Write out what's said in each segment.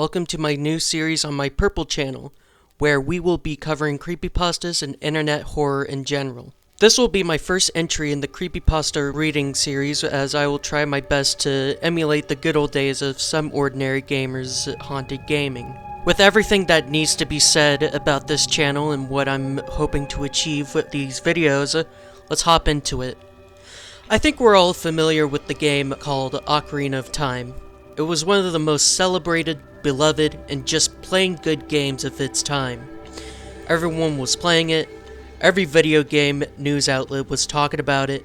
welcome to my new series on my Purple channel, where we will be covering creepypastas and internet horror in general. This will be my first entry in the creepypasta reading series, as I will try my best to emulate the good old days of some ordinary gamers' haunted gaming. With everything that needs to be said about this channel and what I'm hoping to achieve with these videos, let's hop into it. I think we're all familiar with the game called Ocarina of Time. It was one of the most celebrated, beloved, and just plain good games of its time. Everyone was playing it. Every video game news outlet was talking about it.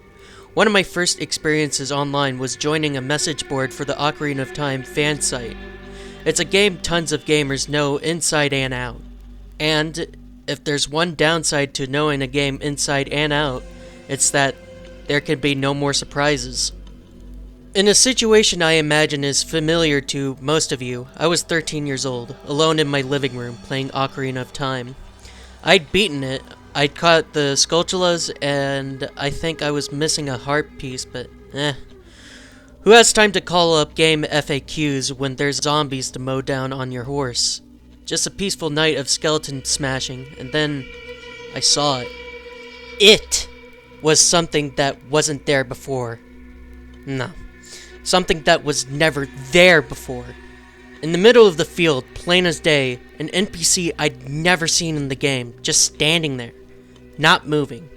One of my first experiences online was joining a message board for the Ocarina of Time fan site. It's a game tons of gamers know inside and out. And if there's one downside to knowing a game inside and out, it's that there can be no more surprises. In a situation I imagine is familiar to most of you, I was 13 years old, alone in my living room playing Ocarina of Time. I'd beaten it, I'd caught the Skulltulas, and I think I was missing a heart piece, but Who has time to call up game FAQs when there's zombies to mow down on your horse? Just a peaceful night of skeleton smashing, and then I saw it. It was something that wasn't there before. No. Something that was never there before. In the middle of the field, plain as day, an NPC I'd never seen in the game, just standing there, not moving.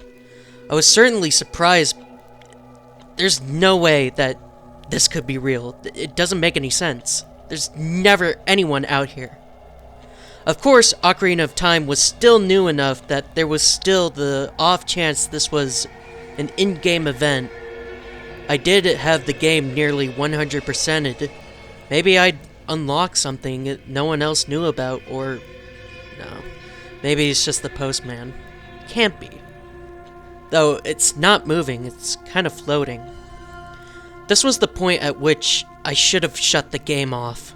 I was certainly surprised. There's no way that this could be real. It doesn't make any sense. There's never anyone out here. Of course, Ocarina of Time was still new enough that there was still the off chance this was an in-game event. I did have the game nearly 100%ed. Maybe I'd unlock something no one else knew about, or no. Maybe it's just the postman. Can't be. Though it's not moving, it's kind of floating. This was the point at which I should have shut the game off.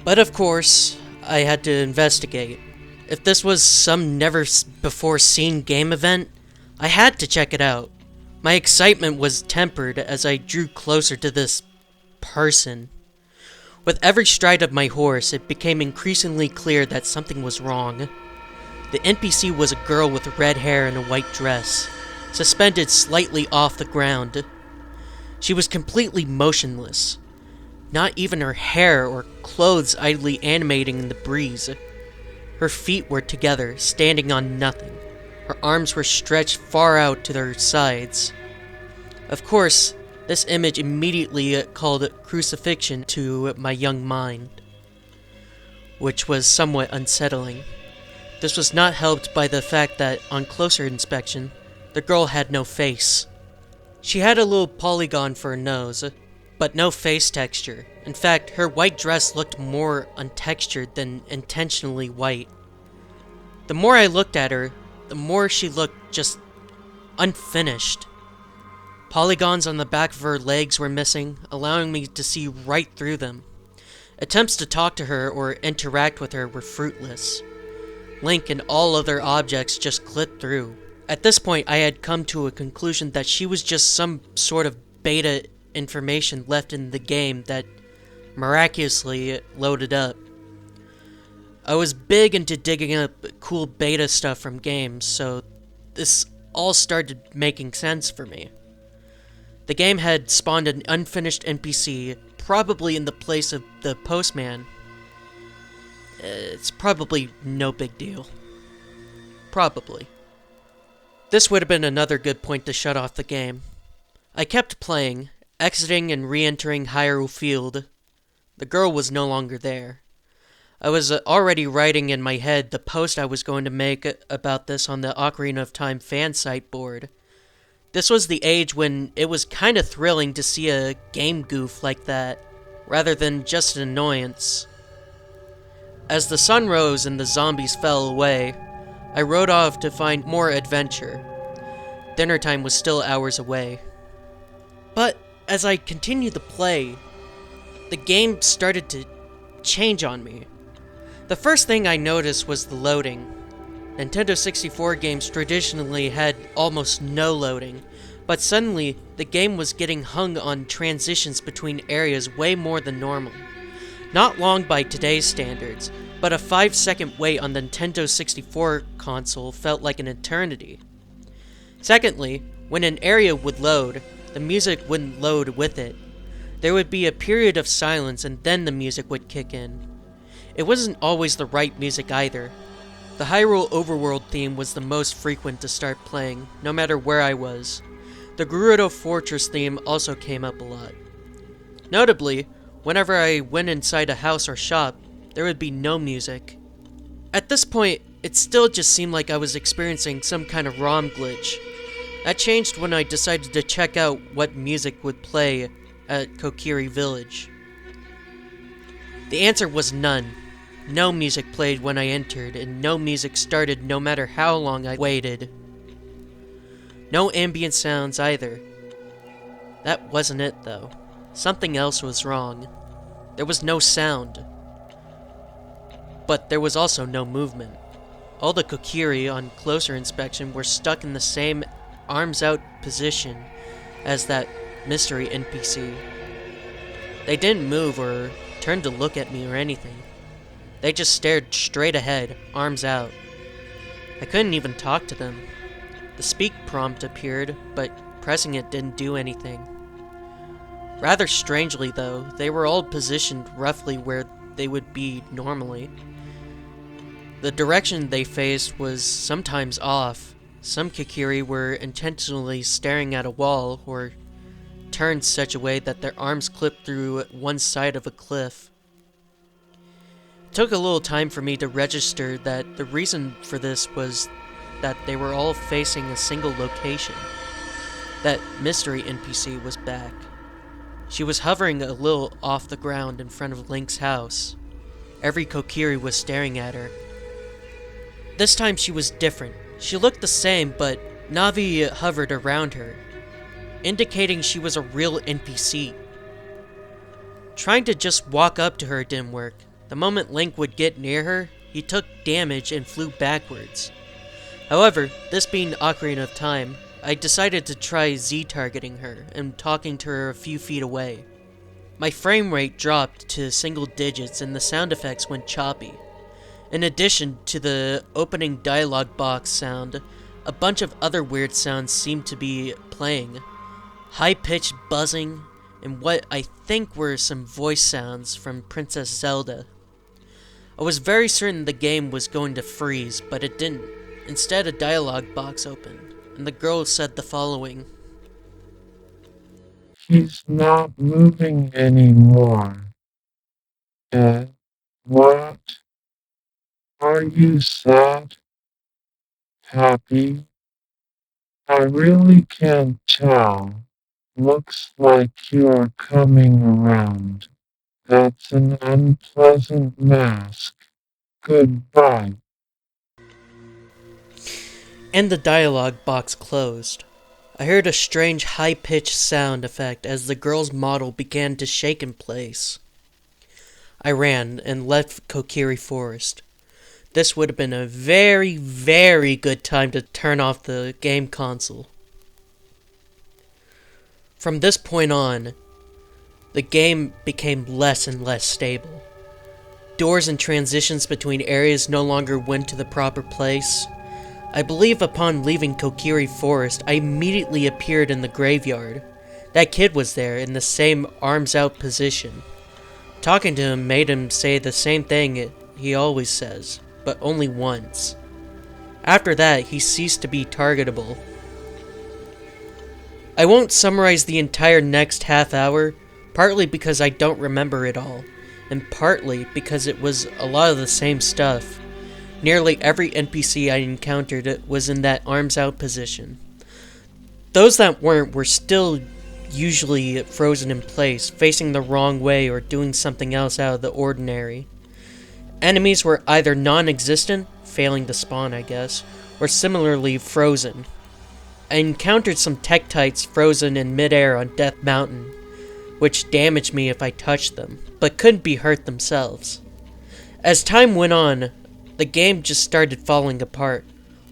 But of course, I had to investigate. If this was some never-before-seen game event, I had to check it out. My excitement was tempered as I drew closer to this person. With every stride of my horse, it became increasingly clear that something was wrong. The NPC was a girl with red hair and a white dress, suspended slightly off the ground. She was completely motionless, not even her hair or clothes idly animating in the breeze. Her feet were together, standing on nothing. Her arms were stretched far out to their sides. Of course, this image immediately called crucifixion to my young mind, which was somewhat unsettling. This was not helped by the fact that, on closer inspection, the girl had no face. She had a little polygon for a nose, but no face texture. In fact, her white dress looked more untextured than intentionally white. The more I looked at her, the more she looked just unfinished. Polygons on the back of her legs were missing, allowing me to see right through them. Attempts to talk to her or interact with her were fruitless. Link and all other objects just clipped through. At this point, I had come to a conclusion that she was just some sort of beta information left in the game that miraculously loaded up. I was big into digging up cool beta stuff from games, so this all started making sense for me. The game had spawned an unfinished NPC, probably in the place of the postman. It's probably no big deal. Probably. This would have been another good point to shut off the game. I kept playing, exiting and re-entering Hyrule Field. The girl was no longer there. I was already writing in my head the post I was going to make about this on the Ocarina of Time fan site board. This was the age when it was kinda thrilling to see a game goof like that, rather than just an annoyance. As the sun rose and the zombies fell away, I rode off to find more adventure. Dinner time was still hours away. But as I continued to play, the game started to change on me. The first thing I noticed was the loading. Nintendo 64 games traditionally had almost no loading, but suddenly the game was getting hung on transitions between areas way more than normal. Not long by today's standards, but a 5-second wait on the Nintendo 64 console felt like an eternity. Secondly, when an area would load, the music wouldn't load with it. There would be a period of silence and then the music would kick in. It wasn't always the right music either. The Hyrule Overworld theme was the most frequent to start playing, no matter where I was. The Gerudo Fortress theme also came up a lot. Notably, whenever I went inside a house or shop, there would be no music. At this point, it still just seemed like I was experiencing some kind of ROM glitch. That changed when I decided to check out what music would play at Kokiri Village. The answer was none. No music played when I entered, and no music started no matter how long I waited. No ambient sounds either. That wasn't it, though. Something else was wrong. There was no sound. But there was also no movement. All the Kokiri, on closer inspection, were stuck in the same arms-out position as that mystery NPC. They didn't move or turn to look at me or anything. They just stared straight ahead, arms out. I couldn't even talk to them. The speak prompt appeared, but pressing it didn't do anything. Rather strangely, though, they were all positioned roughly where they would be normally. The direction they faced was sometimes off. Some Kokiri were intentionally staring at a wall, or turned such a way that their arms clipped through one side of a cliff. It took a little time for me to register that the reason for this was that they were all facing a single location. That mystery NPC was back. She was hovering a little off the ground in front of Link's house. Every Kokiri was staring at her. This time she was different. She looked the same, but Navi hovered around her, indicating she was a real NPC. Trying to just walk up to her didn't work. The moment Link would get near her, he took damage and flew backwards. However, this being Ocarina of Time, I decided to try Z-targeting her and talking to her a few feet away. My frame rate dropped to single digits and the sound effects went choppy. In addition to the opening dialogue box sound, a bunch of other weird sounds seemed to be playing. High-pitched buzzing, and what I think were some voice sounds from Princess Zelda. I was very certain the game was going to freeze, but it didn't. Instead, a dialogue box opened, and the girl said the following. He's not moving anymore. What? Are you sad? Happy? I really can't tell. Looks like you're coming around. That's an unpleasant mask. Goodbye. And the dialogue box closed. I heard a strange high-pitched sound effect as the girl's model began to shake in place. I ran and left Kokiri Forest. This would have been a very, very good time to turn off the game console. From this point on, the game became less and less stable. Doors and transitions between areas no longer went to the proper place. I believe upon leaving Kokiri Forest, I immediately appeared in the graveyard. That kid was there in the same arms-out position. Talking to him made him say the same thing he always says, but only once. After that, he ceased to be targetable. I won't summarize the entire next half hour, partly because I don't remember it all, and partly because it was a lot of the same stuff. Nearly every NPC I encountered was in that arms-out position. Those that weren't were still usually frozen in place, facing the wrong way or doing something else out of the ordinary. Enemies were either non-existent, failing to spawn I guess, or similarly frozen. I encountered some Tektites frozen in midair on Death Mountain, which damaged me if I touched them, but couldn't be hurt themselves. As time went on, the game just started falling apart.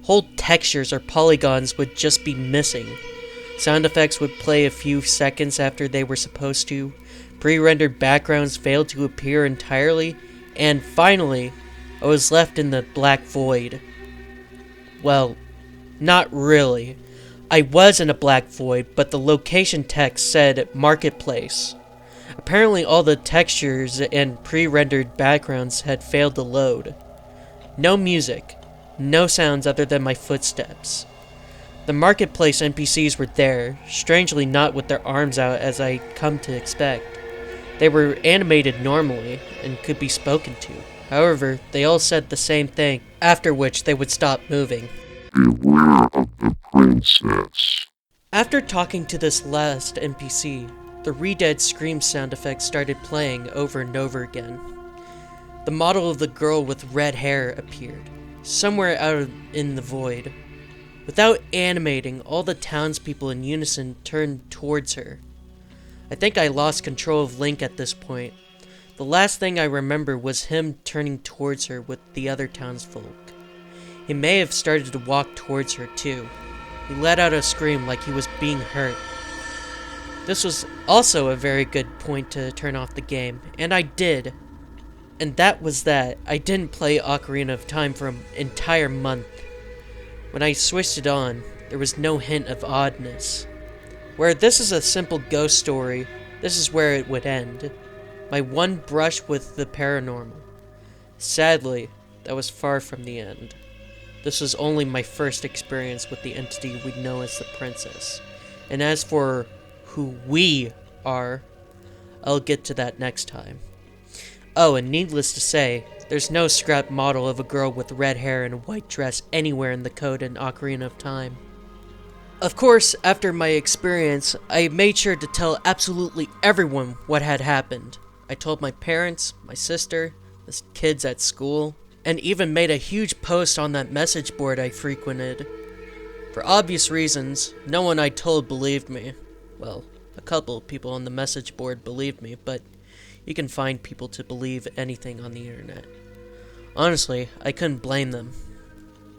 Whole textures or polygons would just be missing. Sound effects would play a few seconds after they were supposed to. Pre-rendered backgrounds failed to appear entirely, and finally, I was left in the black void. Well, not really. I was in a black void, but the location text said Marketplace. Apparently all the textures and pre-rendered backgrounds had failed to load. No music, no sounds other than my footsteps. The Marketplace NPCs were there, strangely not with their arms out as I come to expect. They were animated normally and could be spoken to. However, they all said the same thing, after which they would stop moving. Beware of the princess. After talking to this last NPC, the re-dead scream sound effect started playing over and over again. The model of the girl with red hair appeared, somewhere out in the void. Without animating, all the townspeople in unison turned towards her. I think I lost control of Link at this point. The last thing I remember was him turning towards her with the other townsfolk. He may have started to walk towards her too. He let out a scream like he was being hurt. This was also a very good point to turn off the game, and I did. And that was that. I didn't play Ocarina of Time for an entire month. When I switched it on, there was no hint of oddness. Where this is a simple ghost story, this is where it would end. My one brush with the paranormal. Sadly, that was far from the end. This was only my first experience with the entity we know as the princess. And as for who we are, I'll get to that next time. Oh, and needless to say, there's no scrap model of a girl with red hair and a white dress anywhere in the code in Ocarina of Time. Of course, after my experience, I made sure to tell absolutely everyone what had happened. I told my parents, my sister, the kids at school, and even made a huge post on that message board I frequented. For obvious reasons, no one I told believed me. Well, a couple of people on the message board believed me, but you can find people to believe anything on the internet. Honestly, I couldn't blame them.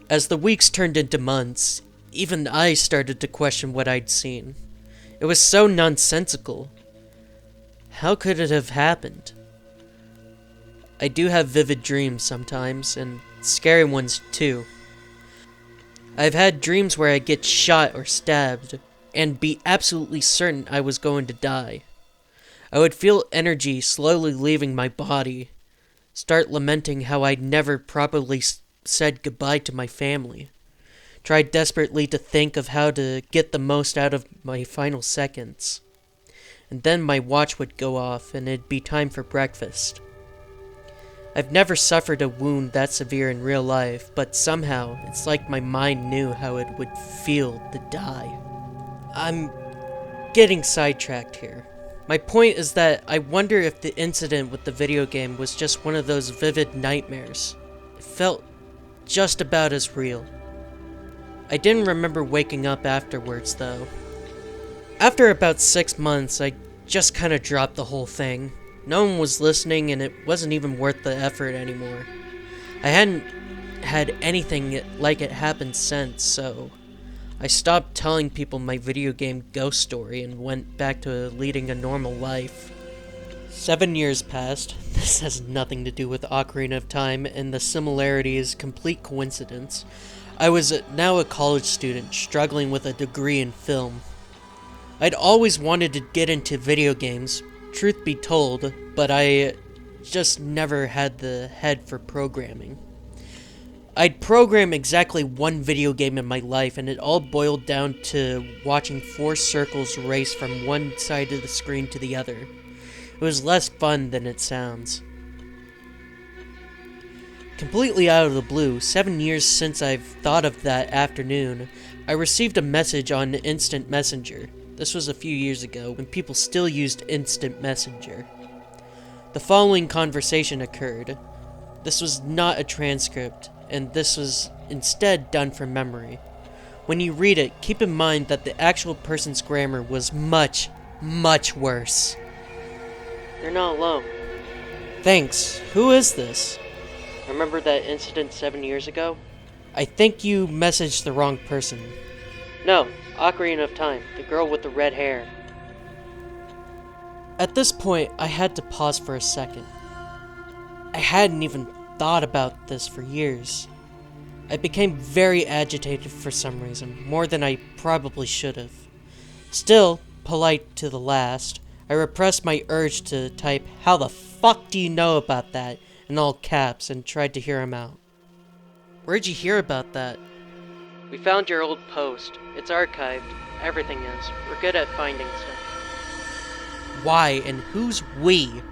As the weeks turned into months, even I started to question what I'd seen. It was so nonsensical. How could it have happened? I do have vivid dreams sometimes, and scary ones too. I've had dreams where I get shot or stabbed, and be absolutely certain I was going to die. I would feel energy slowly leaving my body, start lamenting how I'd never properly said goodbye to my family. Tried desperately to think of how to get the most out of my final seconds. And then my watch would go off and it'd be time for breakfast. I've never suffered a wound that severe in real life, but somehow it's like my mind knew how it would feel to die. I'm getting sidetracked here. My point is that I wonder if the incident with the video game was just one of those vivid nightmares. It felt just about as real. I didn't remember waking up afterwards, though. After about 6 months, I just kinda dropped the whole thing. No one was listening, and it wasn't even worth the effort anymore. I hadn't had anything like it happen since, so I stopped telling people my video game ghost story and went back to leading a normal life. 7 years passed. This has nothing to do with Ocarina of Time, and the similarity is complete coincidence. I was now a college student, struggling with a degree in film. I'd always wanted to get into video games, truth be told, but I just never had the head for programming. I'd program exactly one video game in my life, and it all boiled down to watching 4 circles race from one side of the screen to the other. It was less fun than it sounds. Completely out of the blue, 7 years since I've thought of that afternoon, I received a message on Instant Messenger. This was a few years ago, when people still used Instant Messenger. The following conversation occurred. This was not a transcript, and this was instead done from memory. When you read it, keep in mind that the actual person's grammar was much, much worse. They're not alone. Thanks. Who is this? Remember that incident 7 years ago? I think you messaged the wrong person. No, Ocarina of Time, the girl with the red hair. At this point, I had to pause for a second. I hadn't even thought about this for years. I became very agitated for some reason, more than I probably should have. Still, polite to the last, I repressed my urge to type, "How the fuck do you know about that?" in all caps and tried to hear him out. "Where'd you hear about that?" "We found your old post. It's archived. Everything is. We're good at finding stuff." "Why, and who's we?"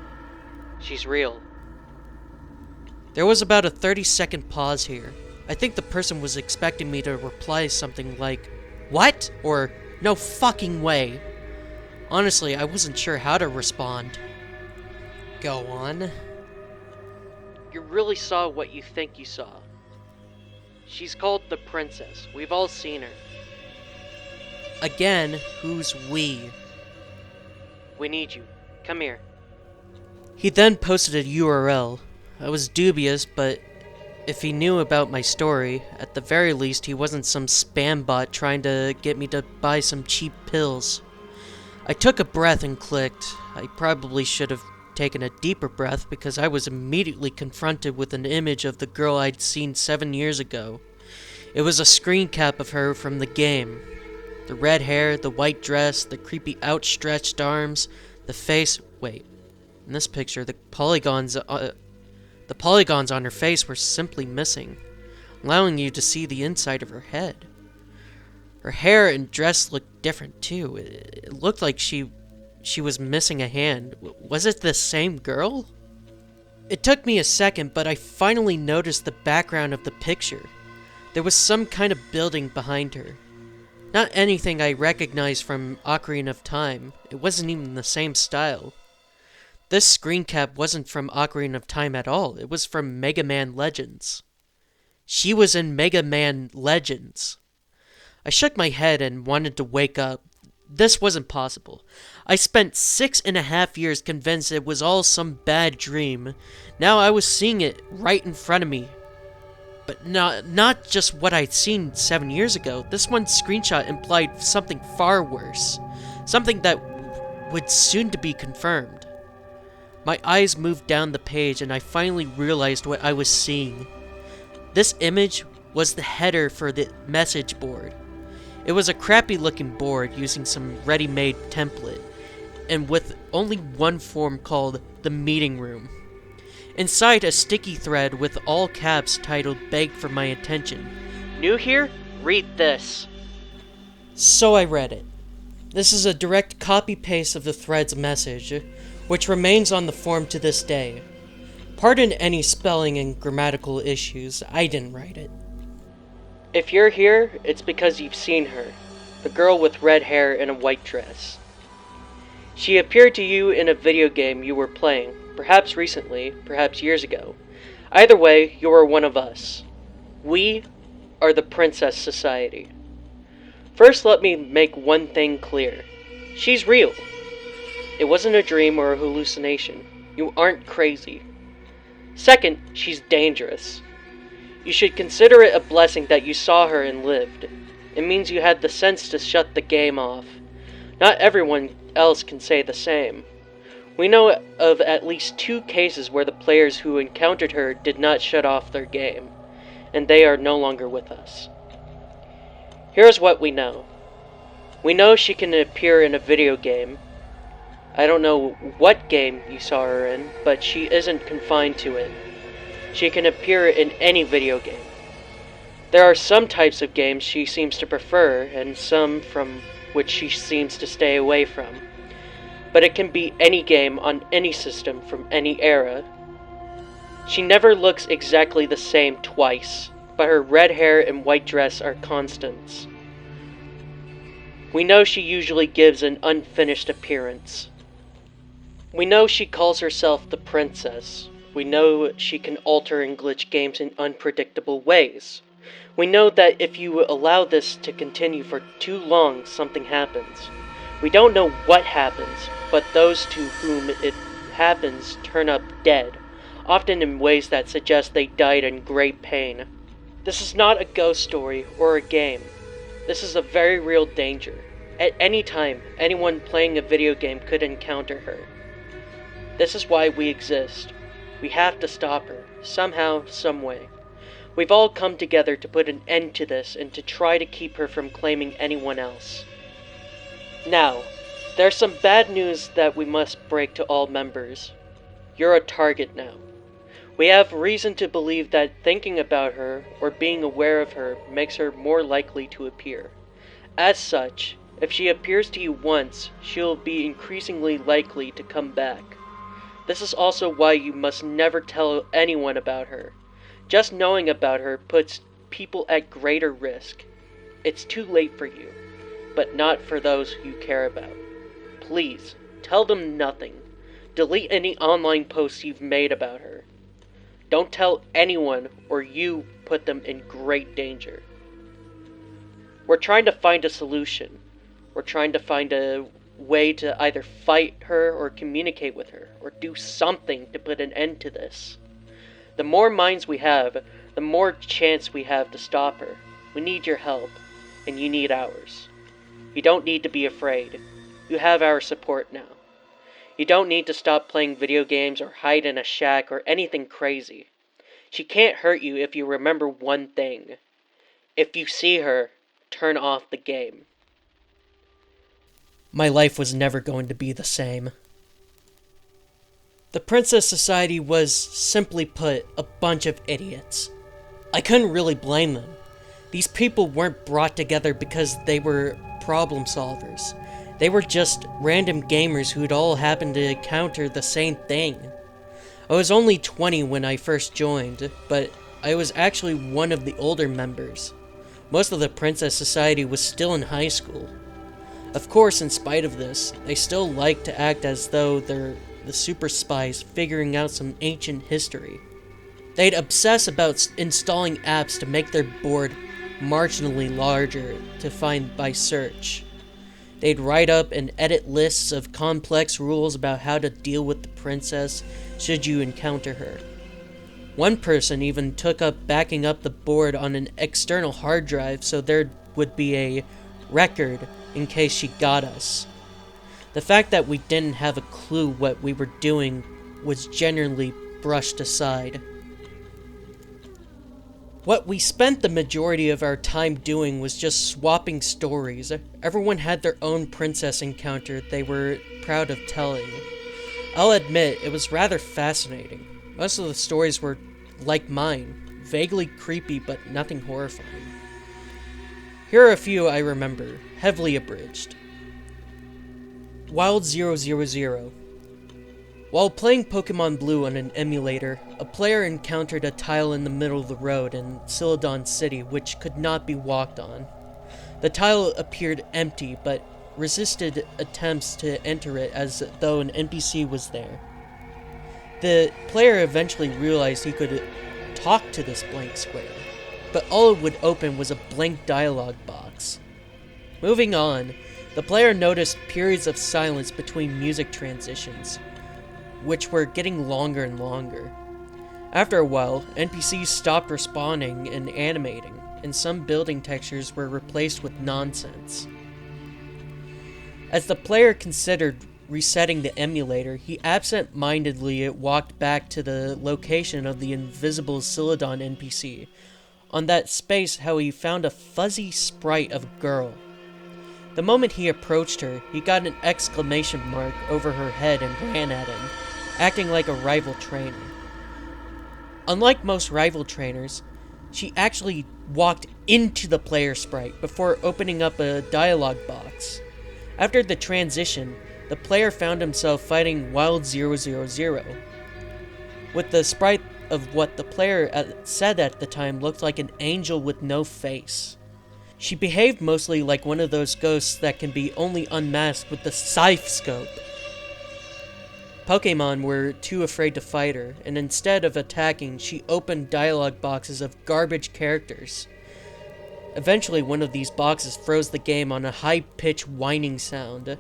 "She's real." There was about a 30-second pause here. I think the person was expecting me to reply something like, "What?" or "No fucking way." Honestly, I wasn't sure how to respond. "Go on." "You really saw what you think you saw. She's called the Princess. We've all seen her." Again, who's we? "We need you. Come here." He then posted a URL. I was dubious, but if he knew about my story, at the very least he wasn't some spam bot trying to get me to buy some cheap pills. I took a breath and clicked. I probably should have taken a deeper breath because I was immediately confronted with an image of the girl I'd seen 7 years ago. It was a screen cap of her from the game. The red hair, the white dress, the creepy outstretched arms, the face. Wait, in this picture, the polygons on her face were simply missing, allowing you to see the inside of her head. Her hair and dress looked different too. It looked like she was missing a hand. Was it the same girl? It took me a second, but I finally noticed the background of the picture. There was some kind of building behind her. Not anything I recognized from Ocarina of Time. It wasn't even the same style. This screen cap wasn't from Ocarina of Time at all. It was from Mega Man Legends. She was in Mega Man Legends. I shook my head and wanted to wake up. This wasn't possible. I spent 6.5 years convinced it was all some bad dream. Now I was seeing it right in front of me. But not just what I'd seen 7 years ago. This one screenshot implied something far worse. Something that would soon to be confirmed. My eyes moved down the page and I finally realized what I was seeing. This image was the header for the message board. It was a crappy looking board using some ready-made template, and with only one form called the meeting room. Inside, a sticky thread with all caps titled "Begged for my attention." "New here? Read this." So I read it. This is a direct copy-paste of the thread's message, which remains on the form to this day. Pardon any spelling and grammatical issues, I didn't write it. "If you're here, it's because you've seen her. The girl with red hair and a white dress. She appeared to you in a video game you were playing, perhaps recently, perhaps years ago. Either way, you are one of us. We are the Princess Society. First, let me make one thing clear. She's real. It wasn't a dream or a hallucination. You aren't crazy. Second, she's dangerous. You should consider it a blessing that you saw her and lived. It means you had the sense to shut the game off. Not everyone else can say the same. We know of at least 2 cases where the players who encountered her did not shut off their game, and they are no longer with us. Here's what we know. We know she can appear in a video game. I don't know what game you saw her in, but she isn't confined to it. She can appear in any video game. There are some types of games she seems to prefer, and some from which she seems to stay away from. But it can be any game on any system from any era. She never looks exactly the same twice, but her red hair and white dress are constants. We know she usually gives an unfinished appearance. We know she calls herself the Princess. We know she can alter and glitch games in unpredictable ways. We know that if you allow this to continue for too long, something happens. We don't know what happens, but those to whom it happens turn up dead, often in ways that suggest they died in great pain. This is not a ghost story or a game. This is a very real danger. At any time, anyone playing a video game could encounter her. This is why we exist. We have to stop her, somehow, some way. We've all come together to put an end to this and to try to keep her from claiming anyone else. Now, there's some bad news that we must break to all members. You're a target now. We have reason to believe that thinking about her or being aware of her makes her more likely to appear. As such, if she appears to you once, she'll be increasingly likely to come back. This is also why you must never tell anyone about her. Just knowing about her puts people at greater risk. It's too late for you, but not for those you care about. Please, tell them nothing. Delete any online posts you've made about her. Don't tell anyone or you put them in great danger. We're trying to find a solution. We're trying to find a way to either fight her or communicate with her or do something to put an end to this. The more minds we have, the more chance we have to stop her. We need your help, and you need ours. You don't need to be afraid. You have our support now. You don't need to stop playing video games or hide in a shack or anything crazy. She can't hurt you if you remember one thing. If you see her, turn off the game. My life was never going to be the same. The Princess Society was, simply put, a bunch of idiots. I couldn't really blame them. These people weren't brought together because they were problem solvers. They were just random gamers who'd all happened to encounter the same thing. I was only 20 when I first joined, but I was actually one of the older members. Most of the Princess Society was still in high school. Of course, in spite of this, they still like to act as though they're the super spies figuring out some ancient history. They'd obsess about installing apps to make their board marginally larger to find by search. They'd write up and edit lists of complex rules about how to deal with the princess should you encounter her. One person even took up backing up the board on an external hard drive so there would be a record in case she got us. The fact that we didn't have a clue what we were doing was generally brushed aside. What we spent the majority of our time doing was just swapping stories. Everyone had their own princess encounter they were proud of telling. I'll admit, it was rather fascinating. Most of the stories were like mine, vaguely creepy but nothing horrifying. Here are a few I remember, heavily abridged. Wild 000. While playing Pokemon Blue on an emulator, a player encountered a tile in the middle of the road in Celadon City which could not be walked on. The tile appeared empty, but resisted attempts to enter it as though an NPC was there. The player eventually realized he could talk to this blank square, but all it would open was a blank dialogue box. Moving on, the player noticed periods of silence between music transitions, which were getting longer and longer. After a while, NPCs stopped responding and animating, and some building textures were replaced with nonsense. As the player considered resetting the emulator, he absent-mindedly walked back to the location of the invisible Celadon NPC. On that space, how he found a fuzzy sprite of a girl. The moment he approached her, he got an exclamation mark over her head and ran at him, acting like a rival trainer. Unlike most rival trainers, she actually walked into the player sprite before opening up a dialogue box. After the transition, the player found himself fighting Wild 000, with the sprite of what the player said at the time looked like an angel with no face. She behaved mostly like one of those ghosts that can be only unmasked with the scythe scope. Pokemon were too afraid to fight her, and instead of attacking, she opened dialogue boxes of garbage characters. Eventually, one of these boxes froze the game on a high-pitched whining sound,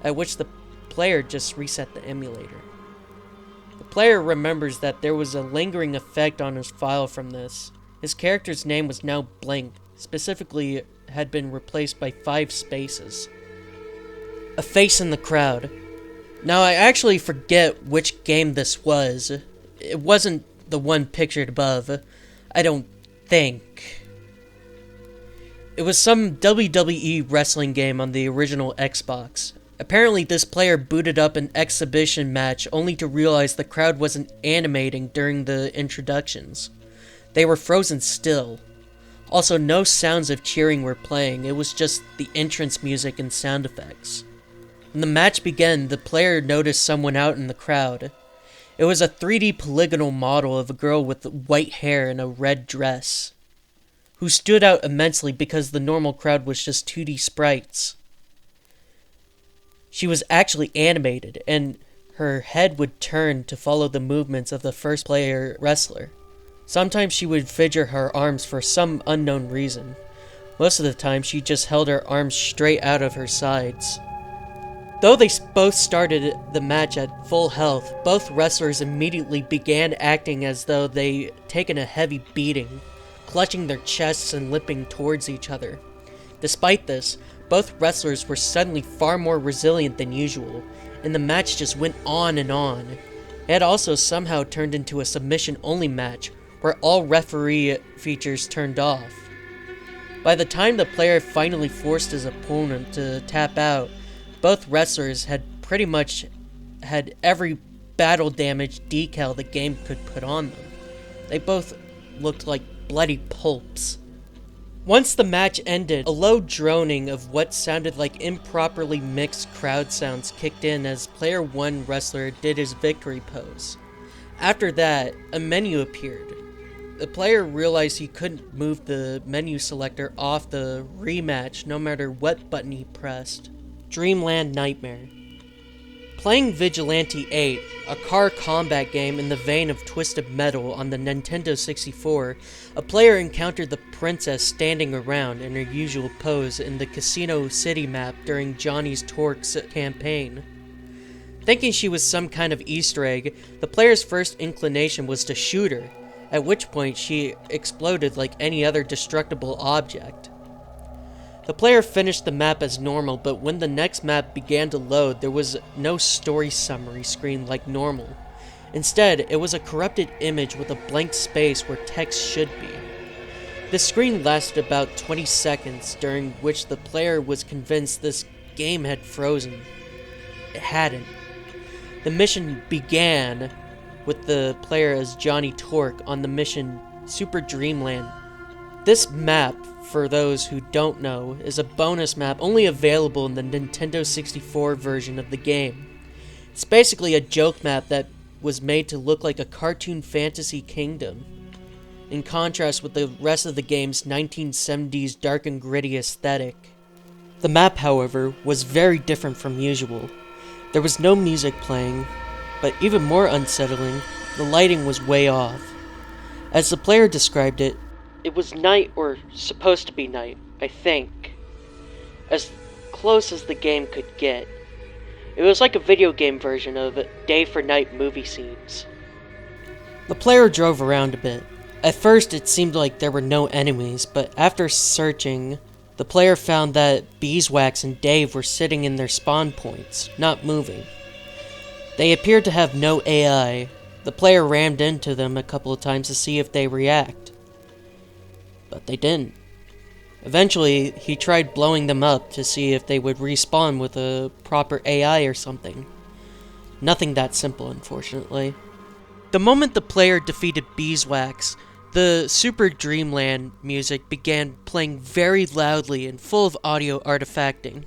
at which the player just reset the emulator. The player remembers that there was a lingering effect on his file from this. His character's name was now blank, specifically had been replaced by 5 spaces. A face in the crowd. Now, I actually forget which game this was. It wasn't the one pictured above. I don't think. It was some WWE wrestling game on the original Xbox. Apparently, this player booted up an exhibition match only to realize the crowd wasn't animating during the introductions. They were frozen still. Also, no sounds of cheering were playing, it was just the entrance music and sound effects. When the match began, the player noticed someone out in the crowd. It was a 3D polygonal model of a girl with white hair and a red dress, who stood out immensely because the normal crowd was just 2D sprites. She was actually animated, and her head would turn to follow the movements of the first player wrestler. Sometimes she would fidget her arms for some unknown reason. Most of the time, she just held her arms straight out of her sides. Though they both started the match at full health, both wrestlers immediately began acting as though they'd taken a heavy beating, clutching their chests and limping towards each other. Despite this, both wrestlers were suddenly far more resilient than usual, and the match just went on and on. It had also somehow turned into a submission-only match, where all referee features turned off. By the time the player finally forced his opponent to tap out, both wrestlers had pretty much had every battle damage decal the game could put on them. They both looked like bloody pulps. Once the match ended, a low droning of what sounded like improperly mixed crowd sounds kicked in as player 1 wrestler did his victory pose. After that, a menu appeared. The player realized he couldn't move the menu selector off the rematch no matter what button he pressed. Dreamland Nightmare. Playing Vigilante 8, a car combat game in the vein of Twisted Metal on the Nintendo 64, a player encountered the princess standing around in her usual pose in the Casino City map during Johnny's Torque's campaign. Thinking she was some kind of Easter egg, the player's first inclination was to shoot her, at which point she exploded like any other destructible object. The player finished the map as normal, but when the next map began to load, there was no story summary screen like normal. Instead, it was a corrupted image with a blank space where text should be. The screen lasted about 20 seconds, during which the player was convinced this game had frozen. It hadn't. The mission began with the player as Johnny Torque on the mission Super Dreamland. This map, for those who don't know, is a bonus map only available in the Nintendo 64 version of the game. It's basically a joke map that was made to look like a cartoon fantasy kingdom, in contrast with the rest of the game's 1970s dark and gritty aesthetic. The map, however, was very different from usual. There was no music playing, but even more unsettling, the lighting was way off. As the player described it, it was night, or supposed to be night, I think. As close as the game could get. It was like a video game version of day for night movie scenes. The player drove around a bit. At first it seemed like there were no enemies, but after searching, the player found that Beeswax and Dave were sitting in their spawn points, not moving. They appeared to have no AI. The player rammed into them a couple of times to see if they react. But they didn't. Eventually, he tried blowing them up to see if they would respawn with a proper AI or something. Nothing that simple, unfortunately. The moment the player defeated Beeswax, the Super Dreamland music began playing very loudly and full of audio artifacting.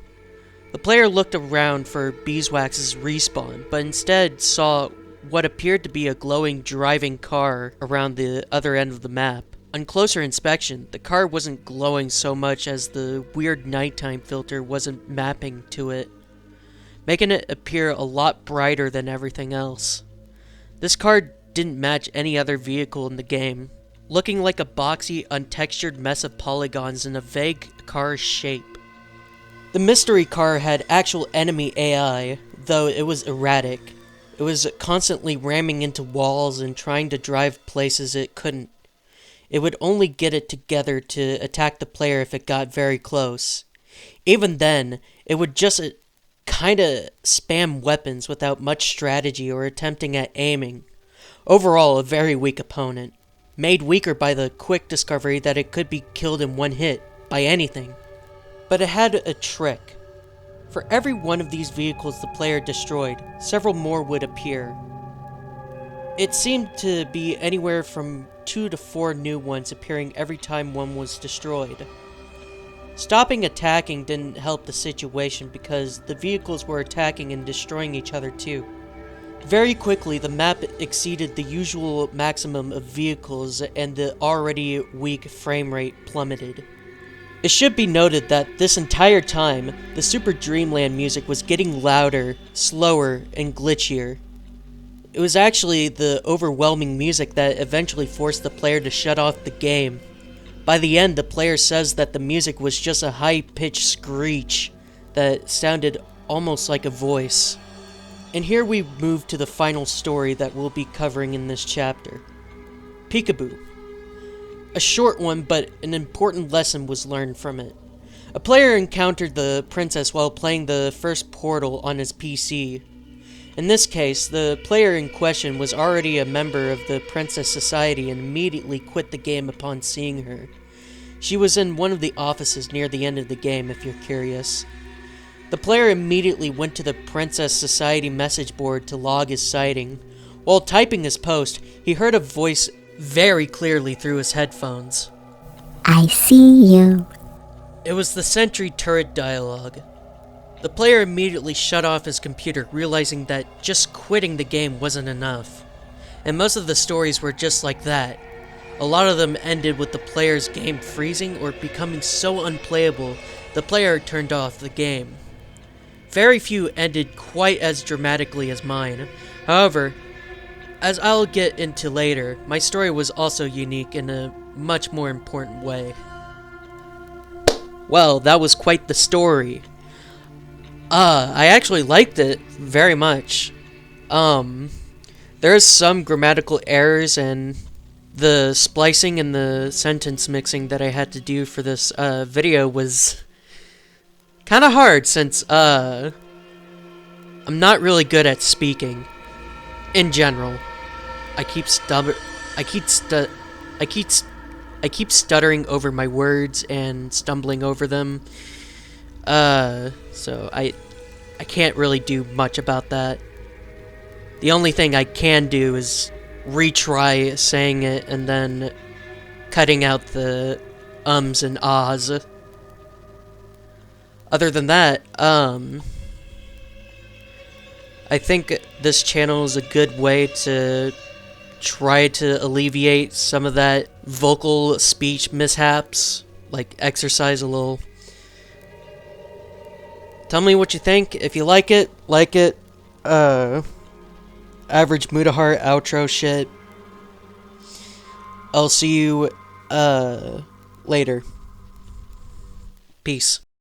The player looked around for Beeswax's respawn, but instead saw what appeared to be a glowing driving car around the other end of the map. On closer inspection, the car wasn't glowing so much as the weird nighttime filter wasn't mapping to it, making it appear a lot brighter than everything else. This car didn't match any other vehicle in the game, looking like a boxy, untextured mess of polygons in a vague car shape. The mystery car had actual enemy AI, though it was erratic. It was constantly ramming into walls and trying to drive places it couldn't. It would only get it together to attack the player if it got very close. Even then, it would just kinda spam weapons without much strategy or attempting at aiming. Overall, a very weak opponent, made weaker by the quick discovery that it could be killed in one hit by anything. But it had a trick. For every one of these vehicles the player destroyed, several more would appear. It seemed to be anywhere from 2 to 4 new ones appearing every time one was destroyed. Stopping attacking didn't help the situation because the vehicles were attacking and destroying each other too. Very quickly, the map exceeded the usual maximum of vehicles and the already weak frame rate plummeted. It should be noted that this entire time, the Super Dreamland music was getting louder, slower, and glitchier. It was actually the overwhelming music that eventually forced the player to shut off the game. By the end, the player says that the music was just a high-pitched screech that sounded almost like a voice. And here we move to the final story that we'll be covering in this chapter. Peekaboo. A short one, but an important lesson was learned from it. A player encountered the princess while playing the first Portal on his PC. In this case, the player in question was already a member of the Princess Society and immediately quit the game upon seeing her. She was in one of the offices near the end of the game, if you're curious. The player immediately went to the Princess Society message board to log his sighting. While typing his post, he heard a voice very clearly through his headphones. I see you. It was the sentry turret dialogue. The player immediately shut off his computer, realizing that just quitting the game wasn't enough. And most of the stories were just like that. A lot of them ended with the player's game freezing or becoming so unplayable, the player turned off the game. Very few ended quite as dramatically as mine. However, as I'll get into later, my story was also unique in a much more important way. Well, that was quite the story. I actually liked it very much. There's some grammatical errors and the splicing and the sentence mixing that I had to do for this video was kind of hard since I'm not really good at speaking in general. I keep stuttering over my words and stumbling over them. So I can't really do much about that. The only thing I can do is retry saying it and then cutting out the ums and ahs. Other than that, I think this channel is a good way to try to alleviate some of that vocal speech mishaps, like exercise a little. Tell me what you think. If you like it, average Mudahar outro shit. I'll see you later. Peace.